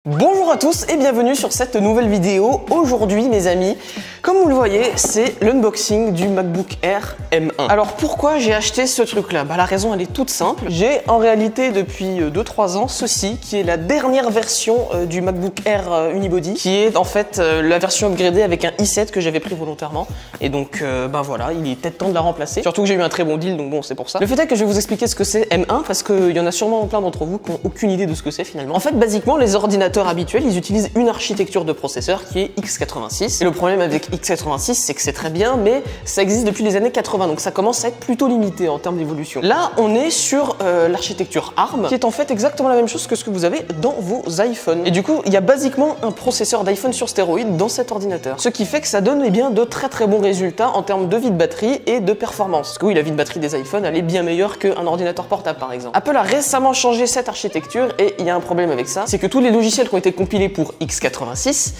Bonjour à tous et bienvenue sur cette nouvelle vidéo. Aujourd'hui mes amis, comme vous le voyez, c'est l'unboxing du MacBook Air M1. Alors pourquoi j'ai acheté ce truc là? La raison elle est toute simple. J'ai en réalité depuis 2-3 ans ceci qui est la dernière version du MacBook Air Unibody, qui est en fait la version upgradée avec un i7 que j'avais pris volontairement. Et donc voilà, il est peut-être temps de la remplacer. Surtout que j'ai eu un très bon deal, donc bon c'est pour ça. Le fait est que je vais vous expliquer ce que c'est M1 parce qu'il y en a sûrement plein d'entre vous qui n'ont aucune idée de ce que c'est finalement. En fait basiquement les ordinateurs habituels, ils utilisent une architecture de processeur qui est x86. Et le problème avec x86, c'est que c'est très bien, mais ça existe depuis les années 80, donc ça commence à être plutôt limité en termes d'évolution. Là, on est sur l'architecture ARM, qui est en fait exactement la même chose que ce que vous avez dans vos iPhones. Et du coup, il y a basiquement un processeur d'iPhone sur stéroïdes dans cet ordinateur. Ce qui fait que ça donne bien de très bons résultats en termes de vie de batterie et de performance. Parce que oui, la vie de batterie des iPhones, elle est bien meilleure qu'un ordinateur portable par exemple. Apple a récemment changé cette architecture et il y a un problème avec ça, c'est que tous les logiciels qui ont été compilés pour x86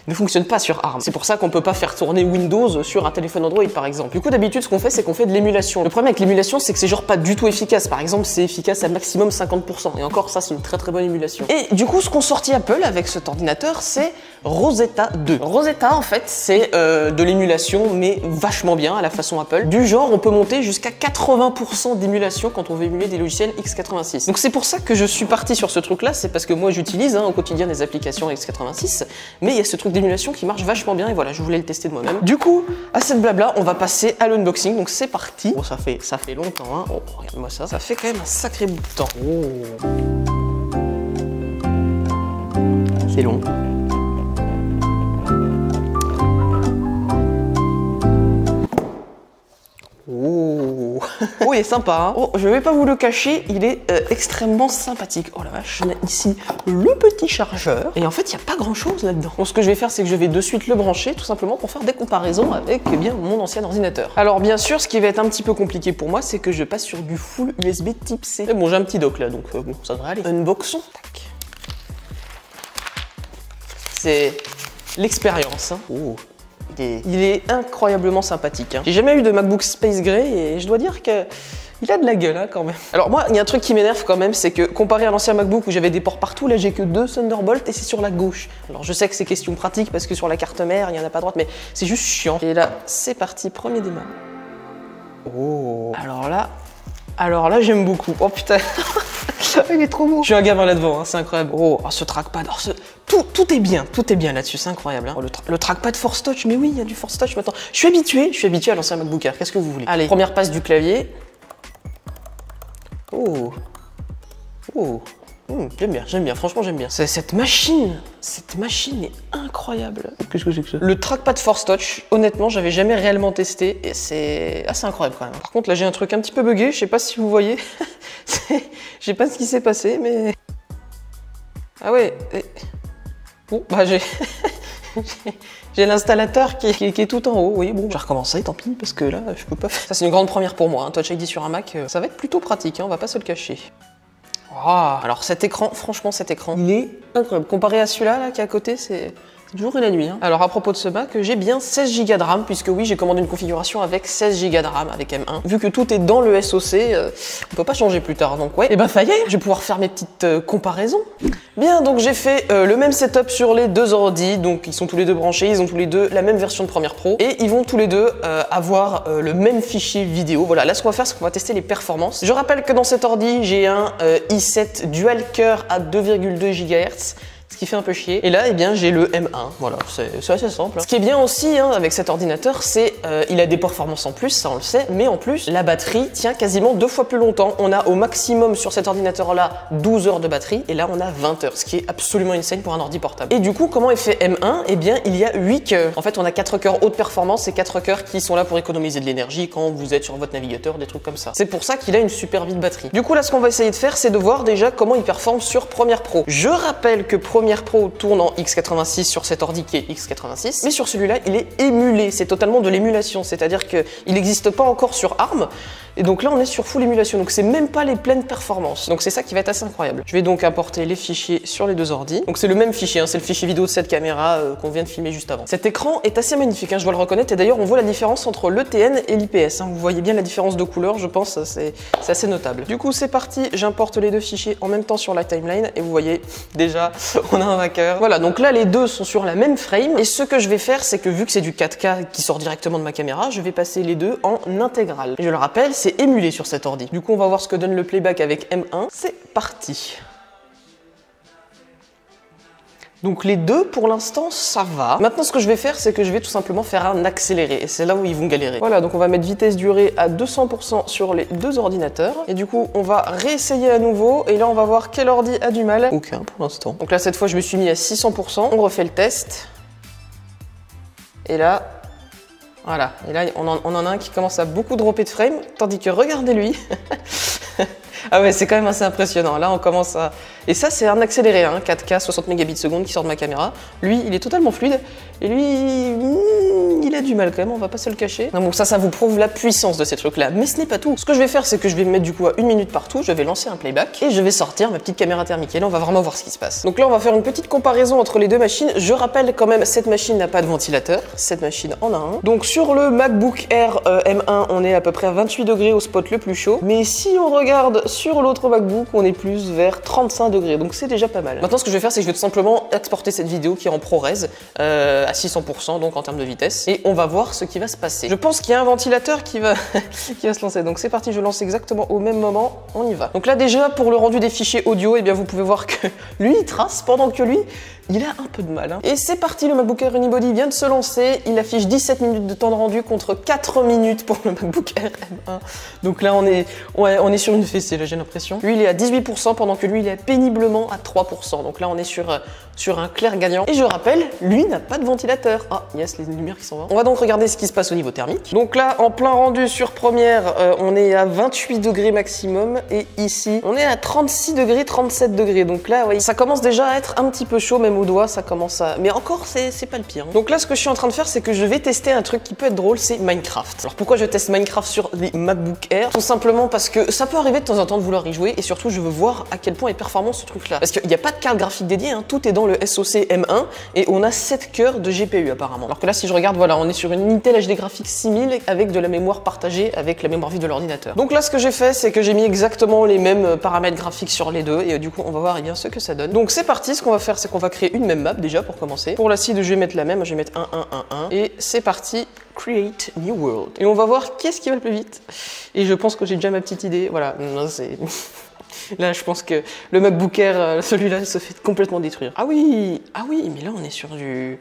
ne fonctionne pas sur ARM. C'est pour ça qu'on peut pas faire tourner Windows sur un téléphone Android par exemple. Du coup d'habitude ce qu'on fait c'est qu'on fait de l'émulation. Le problème avec l'émulation c'est que c'est genre pas du tout efficace. Par exemple c'est efficace à maximum 50%. Et encore ça c'est une très bonne émulation. Et du coup ce qu'ont sorti Apple avec cet ordinateur c'est Rosetta 2. Rosetta en fait c'est de l'émulation mais vachement bien à la façon Apple. Du genre on peut monter jusqu'à 80% d'émulation quand on veut émuler des logiciels x86. Donc c'est pour ça que je suis parti sur ce truc là, c'est parce que moi j'utilise au quotidien des applications x86, mais il y a ce truc d'émulation qui marche vachement bien et voilà, je voulais le tester de moi-même. Du coup, à cette blabla, on va passer à l'unboxing, donc c'est parti. Bon, ça fait longtemps, hein. Oh, regarde-moi ça. Ça fait quand même un sacré bout de temps. Oh. C'est long. Oh, il est sympa, hein. Oh, je vais pas vous le cacher, il est extrêmement sympathique. Oh la vache, on a ici le petit chargeur. Et en fait, il n'y a pas grand chose là-dedans. Donc ce que je vais faire, c'est que je vais de suite le brancher, tout simplement pour faire des comparaisons avec mon ancien ordinateur. Alors bien sûr, ce qui va être un petit peu compliqué pour moi, c'est que je passe sur du full USB type C. Mais bon, j'ai un petit dock là, donc bon, ça devrait aller. Unboxons. Tac. C'est l'expérience, hein. Oh. Il est incroyablement sympathique, hein. J'ai jamais eu de MacBook Space Gray et je dois dire que il a de la gueule hein, quand même. Alors moi, il y a un truc qui m'énerve quand même, c'est que comparé à l'ancien MacBook où j'avais des ports partout, là j'ai que 2 Thunderbolt et c'est sur la gauche. Alors je sais que c'est question pratique parce que sur la carte mère, il n'y en a pas à droite, mais c'est juste chiant. Et là, c'est parti, premier démarrage. Oh. Alors là, j'aime beaucoup. Oh putain. Il est trop beau. Je suis un gamin là-devant, hein, c'est incroyable. Oh, ce trackpad. Tout est bien là-dessus, c'est incroyable. Hein. Oh, le trackpad Force Touch, mais oui, il y a du Force Touch maintenant. Je suis habitué à l'ancien MacBook Air. Qu'est-ce que vous voulez? Allez, première passe du clavier. Oh. J'aime bien, franchement j'aime bien. Cette machine est incroyable. Qu'est-ce que c'est que ça? Le trackpad Force Touch, honnêtement, j'avais jamais réellement testé et c'est assez incroyable quand même. Par contre, là j'ai un truc un petit peu buggé, je sais pas si vous voyez. Je sais pas ce qui s'est passé, mais... Ah ouais. Bon, bah j'ai... J'ai l'installateur qui est tout en haut, oui, bon, je vais recommencer, tant pis, parce que là, je peux pas faire. Ça, c'est une grande première pour moi, hein. Touch ID sur un Mac, ça va être plutôt pratique, hein, on va pas se le cacher. Oh, alors cet écran, franchement cet écran, il est incroyable. Comparé à celui-là là, qui est à côté, c'est du jour et la nuit. Hein. Alors à propos de ce Mac, j'ai bien 16 Go de RAM, puisque oui, j'ai commandé une configuration avec 16 Go de RAM avec M1. Vu que tout est dans le SoC, on peut pas changer plus tard, donc ouais. Et ben ça y est, je vais pouvoir faire mes petites comparaisons. Bien, donc j'ai fait le même setup sur les deux ordi, donc ils sont tous les deux branchés, ils ont tous les deux la même version de Premiere Pro, et ils vont tous les deux avoir le même fichier vidéo. Voilà, là ce qu'on va faire, c'est qu'on va tester les performances. Je rappelle que dans cet ordi, j'ai un i7 dual core à 2,2 GHz. Ce qui fait un peu chier. Et là, eh bien, j'ai le M1. Voilà, c'est assez simple. Ce qui est bien aussi hein, avec cet ordinateur, c'est il a des performances en plus, ça on le sait, mais en plus, la batterie tient quasiment 2 fois plus longtemps. On a au maximum sur cet ordinateur-là 12 heures de batterie, et là on a 20 heures, ce qui est absolument insane pour un ordi portable. Et du coup, comment est fait M1? Eh bien, il y a 8 cœurs. En fait, on a 4 cœurs haute performance et 4 cœurs qui sont là pour économiser de l'énergie quand vous êtes sur votre navigateur, des trucs comme ça. C'est pour ça qu'il a une super vie de batterie. Du coup, là, ce qu'on va essayer de faire, c'est de voir déjà comment il performe sur Premiere Pro. Je rappelle que Premiere Pro tourne en x86 sur cet ordi qui est x86, mais sur celui-là, il est émulé. C'est totalement de l'émulation, c'est-à-dire qu'il n'existe pas encore sur ARM. Et donc là, on est sur full émulation. Donc c'est même pas les pleines performances. Donc c'est ça qui va être assez incroyable. Je vais donc importer les fichiers sur les deux ordis. Donc c'est le même fichier, hein, c'est le fichier vidéo de cette caméra qu'on vient de filmer juste avant. Cet écran est assez magnifique, hein, je dois le reconnaître. Et d'ailleurs, on voit la différence entre l'ETN et l'IPS. Hein. Vous voyez bien la différence de couleur, je pense, c'est assez notable. Du coup, c'est parti. J'importe les deux fichiers en même temps sur la timeline. Et vous voyez, déjà, on a un vainqueur. Voilà, donc là, les deux sont sur la même frame. Et ce que je vais faire, c'est que vu que c'est du 4K qui sort directement de ma caméra, je vais passer les deux en intégrale. Et je le rappelle, c'est émulé sur cet ordi. Du coup, on va voir ce que donne le playback avec M1. C'est parti. Donc les deux, pour l'instant, ça va. Maintenant, ce que je vais faire, c'est que je vais tout simplement faire un accéléré. Et c'est là où ils vont galérer. Voilà, donc on va mettre vitesse durée à 200% sur les deux ordinateurs. Et du coup, on va réessayer à nouveau. Et là, on va voir quel ordi a du mal. Aucun pour l'instant. Donc là, cette fois, je me suis mis à 600%. On refait le test. Et là... Voilà, et là on en a un qui commence à beaucoup dropper de frame, tandis que regardez lui. Ah ouais, c'est quand même assez impressionnant. Là, on commence à... Et ça, c'est un accéléré, hein, 4K, 60 mégabits seconde qui sort de ma caméra. Lui, il est totalement fluide. Et lui, il a du mal quand même, on va pas se le cacher. Non, bon, ça vous prouve la puissance de ces trucs-là. Mais ce n'est pas tout. Ce que je vais faire, c'est que je vais me mettre du coup à 1 minute partout. Je vais lancer un playback et je vais sortir ma petite caméra thermique. Et là, on va vraiment voir ce qui se passe. Donc là, on va faire une petite comparaison entre les deux machines. Je rappelle quand même, cette machine n'a pas de ventilateur. Cette machine en a un. Donc sur le MacBook Air M1, on est à peu près à 28 degrés au spot le plus chaud. Mais si on regarde sur l'autre MacBook, on est plus vers 35 degrés, donc c'est déjà pas mal. Maintenant, ce que je vais faire, c'est que je vais tout simplement exporter cette vidéo qui est en ProRes à 600%, donc en termes de vitesse, et on va voir ce qui va se passer. Je pense qu'il y a un ventilateur qui va, qui va se lancer, donc c'est parti, je lance exactement au même moment, on y va. Donc là, déjà, pour le rendu des fichiers audio, eh bien, vous pouvez voir que lui, il trace, pendant que lui, il a un peu de mal. Hein. Et c'est parti, le MacBook Air Unibody vient de se lancer. Il affiche 17 minutes de temps de rendu contre 4 minutes pour le MacBook Air M1. Donc là, on est sur une fessée, là, j'ai l'impression. Lui, il est à 18%, pendant que lui, il est péniblement à 3%. Donc là, on est sur un clair gagnant. Et je rappelle, lui n'a pas de ventilateur. Ah, yes, les lumières qui s'en vont. On va donc regarder ce qui se passe au niveau thermique. Donc là, en plein rendu sur première, on est à 28 degrés maximum. Et ici, on est à 36 degrés, 37 degrés. Donc là, oui, ça commence déjà à être un petit peu chaud, même au doigt, ça commence à... Mais encore, c'est pas le pire. Donc là, ce que je suis en train de faire, c'est que je vais tester un truc qui peut être drôle, c'est Minecraft. Alors pourquoi je teste Minecraft sur les MacBook Air? Tout simplement parce que ça peut arriver de temps en temps de vouloir y jouer, et surtout, je veux voir à quel point est performant ce truc-là. Parce qu'il n'y a pas de carte graphique dédiée, hein, tout est dans le SoC M1, et on a 7 cœurs de GPU apparemment. Alors que là, si je regarde, voilà, on est sur une Intel HD Graphics 6000 avec de la mémoire partagée avec la mémoire vive de l'ordinateur. Donc là, ce que j'ai fait, c'est que j'ai mis exactement les mêmes paramètres graphiques sur les deux, et du coup, on va voir bien ce que ça donne. Donc c'est parti, ce qu'on va faire, c'est qu'on va créer une même map déjà pour commencer. Pour la seed, je vais mettre la même, je vais mettre 1, 1, 1, 1. Et c'est parti, Create New World. Et on va voir qu'est-ce qui va le plus vite. Et je pense que j'ai déjà ma petite idée. Voilà, non, c'est... Là, je pense que le MacBook Air, celui-là, se fait complètement détruire. Ah oui, mais là, on est sur du...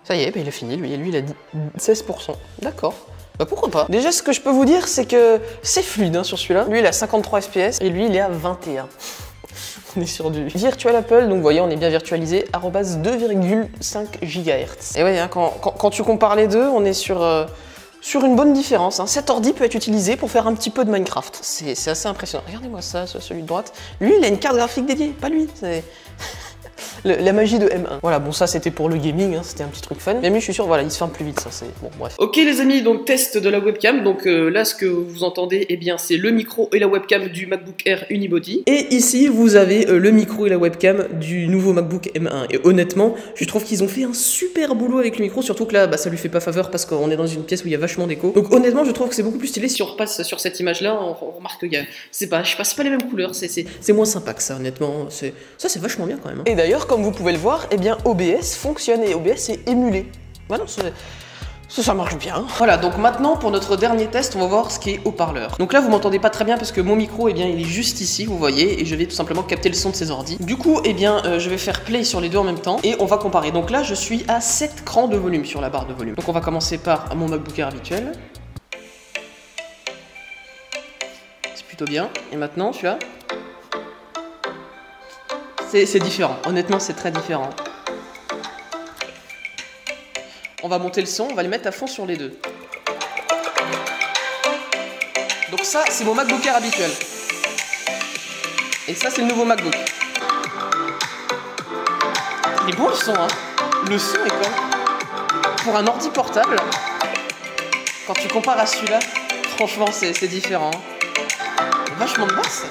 Ça y est, bah, il a fini, lui il a dit 16%. D'accord. Bah pourquoi pas. Déjà, ce que je peux vous dire, c'est que c'est fluide hein, sur celui-là. Lui, il a 53 FPS et lui, il est à 21. On est sur du Virtual Apple, donc vous voyez, on est bien virtualisé, @2,5 GHz. Et ouais, hein, quand tu compares les deux, on est sur une bonne différence. Hein. Cet ordi peut être utilisé pour faire un petit peu de Minecraft. C'est assez impressionnant. Regardez-moi ça, celui de droite. Lui, il a une carte graphique dédiée, pas lui. C'est... La magie de M1. Voilà, bon ça c'était pour le gaming, hein, c'était un petit truc fun. Mais je suis sûr, voilà, il se ferme plus vite, ça c'est... Bon, bref. Ok les amis, donc test de la webcam. Donc là, ce que vous entendez, eh bien c'est le micro et la webcam du MacBook Air Unibody. Et ici, vous avez le micro et la webcam du nouveau MacBook M1. Et honnêtement, je trouve qu'ils ont fait un super boulot avec le micro, surtout que là, bah, ça lui fait pas faveur parce qu'on est dans une pièce où il y a vachement d'écho. Donc honnêtement, je trouve que c'est beaucoup plus stylé. Si on repasse sur cette image-là, on remarque qu'il y a... C'est pas les mêmes couleurs, c'est moins sympa que ça, honnêtement. Ça, c'est vachement bien quand même. Hein. Et d'ailleurs, comme vous pouvez le voir, eh bien OBS fonctionne et OBS est émulé. Voilà, ça marche bien. Voilà, donc maintenant pour notre dernier test, on va voir ce qui est haut-parleur. Donc là, vous m'entendez pas très bien parce que mon micro, eh bien, il est juste ici, vous voyez, et je vais tout simplement capter le son de ces ordis. Du coup, eh bien, je vais faire play sur les deux en même temps et on va comparer. Donc là, je suis à 7 crans de volume sur la barre de volume. Donc on va commencer par mon MacBook Air habituel. C'est plutôt bien. Et maintenant, celui-là. C'est différent, honnêtement c'est très différent. On va monter le son, on va le mettre à fond sur les deux. Donc ça c'est mon MacBook Air habituel. Et ça c'est le nouveau MacBook. Il est bon le son hein. Le son est quand même... Pour un ordi portable, quand tu compares à celui-là, franchement, c'est différent. Vachement de basse.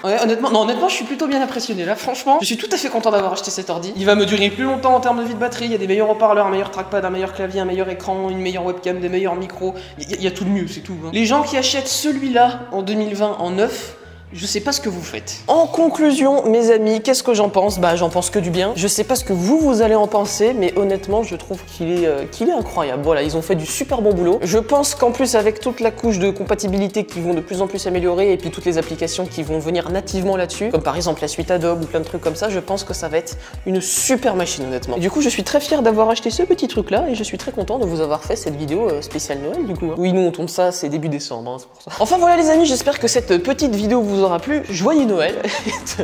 Ouais, honnêtement, je suis plutôt bien impressionné là. Franchement, je suis tout à fait content d'avoir acheté cet ordi. Il va me durer plus longtemps en termes de vie de batterie. Il y a des meilleurs haut-parleurs, un meilleur trackpad, un meilleur clavier, un meilleur écran, une meilleure webcam, des meilleurs micros. Il y a tout de mieux, c'est tout. Hein. Les gens qui achètent celui-là en 2020 en neuf, je sais pas ce que vous faites. En conclusion, mes amis, qu'est-ce que j'en pense? Bah, j'en pense que du bien. Je sais pas ce que vous allez en penser, mais honnêtement, je trouve qu'il est incroyable. Voilà, ils ont fait du super bon boulot. Je pense qu'en plus, avec toute la couche de compatibilité qui vont de plus en plus s'améliorer et puis toutes les applications qui vont venir nativement là-dessus, comme par exemple la suite Adobe ou plein de trucs comme ça, je pense que ça va être une super machine, honnêtement. Et du coup, je suis très fier d'avoir acheté ce petit truc-là et je suis très content de vous avoir fait cette vidéo spéciale Noël, du coup. Oui, nous, on tourne ça, c'est début décembre, hein, c'est pour ça. Enfin, voilà, les amis, j'espère que cette petite vidéo vous aura plu. Joyeux Noël.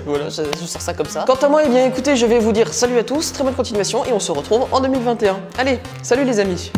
Voilà, je sors ça comme ça. Quant à moi, eh bien écoutez, je vais vous dire salut à tous, très bonne continuation et on se retrouve en 2021. Allez, salut les amis.